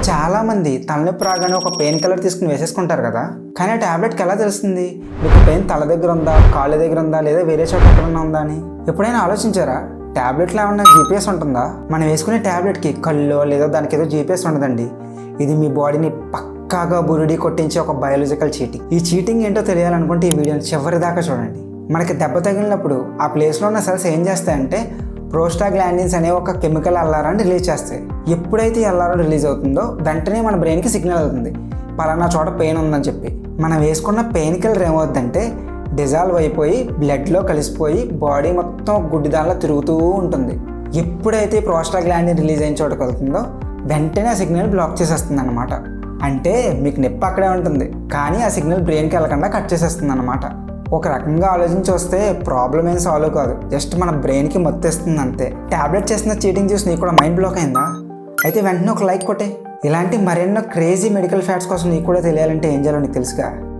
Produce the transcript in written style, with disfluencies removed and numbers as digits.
చాలామంది తలనొప్పి రాగానే ఒక పెయిన్ కిల్లర్ తీసుకుని వేసేసుకుంటారు కదా. కానీ ఆ ట్యాబ్లెట్కి ఎలా తెలుస్తుంది మీకు పెయిన్ తల దగ్గర ఉందా, కాళ్ళ దగ్గర ఉందా, లేదా వేరే చోట ఎక్కడన్నా ఉందా అని? ఎప్పుడైనా ఆలోచించారా? ట్యాబ్లెట్లో ఏమన్నా జీపీఎస్ ఉంటుందా? మనం వేసుకునే ట్యాబ్లెట్కి కళ్ళు లేదా దానికి ఏదో జీపీఎస్ ఉండదండి. ఇది మీ బాడీని పక్కాగా బురిడి కొట్టించే ఒక బయాలజికల్ చీటింగ్. ఈ చీటింగ్ ఏంటో తెలియాలనుకుంటే ఈ వీడియోని చివరి దాకా చూడండి. మనకి దెబ్బ తగిలినప్పుడు ఆ ప్లేస్లో ఉన్న సెల్స్ ఏం చేస్తాయంటే ప్రోస్టాగ్లాండిన్స్ అనే ఒక కెమికల్ అల్లారాన్ని రిలీజ్ చేస్తాయి. ఎప్పుడైతే ఈ అల్లారం రిలీజ్ అవుతుందో వెంటనే మన బ్రెయిన్కి సిగ్నల్ అవుతుంది పలానా చోట పెయిన్ ఉందని చెప్పి. మనం వేసుకున్న పెయిన్ కిల్లర్ ఏమవుతుందంటే డిజాల్వ్ అయిపోయి బ్లడ్లో కలిసిపోయి బాడీ మొత్తం గుడ్డి దానిలో తిరుగుతూ ఉంటుంది. ఎప్పుడైతే ప్రోస్టాగ్లాండిన్ రిలీజ్ అయిన చోటకి వెళ్తుందో వెంటనే ఆ సిగ్నల్ బ్లాక్ చేసేస్తుంది అన్నమాట. అంటే మీకు నొప్పి అక్కడే ఉంటుంది కానీ ఆ సిగ్నల్ బ్రెయిన్కి వెళ్ళకుండా కట్ చేసేస్తుంది అన్నమాట. ఒక రకంగా ఆలోచించి వస్తే ప్రాబ్లం ఏం సాల్వ్ కాదు, జస్ట్ మన బ్రెయిన్కి మత్తేస్తుంది అంతే. ట్యాబ్లెట్ చేసిన చీటింగ్ చూసి నీకు కూడా మైండ్ బ్లాక్ అయిందా? అయితే వెంటనే ఒక లైక్ కొట్టే. ఇలాంటి మరెన్నో క్రేజీ మెడికల్ ఫ్యాక్ట్స్ కోసం నీకు కూడా తెలియాలంటే ఏం చేయాలో నీకు తెలుసుగా.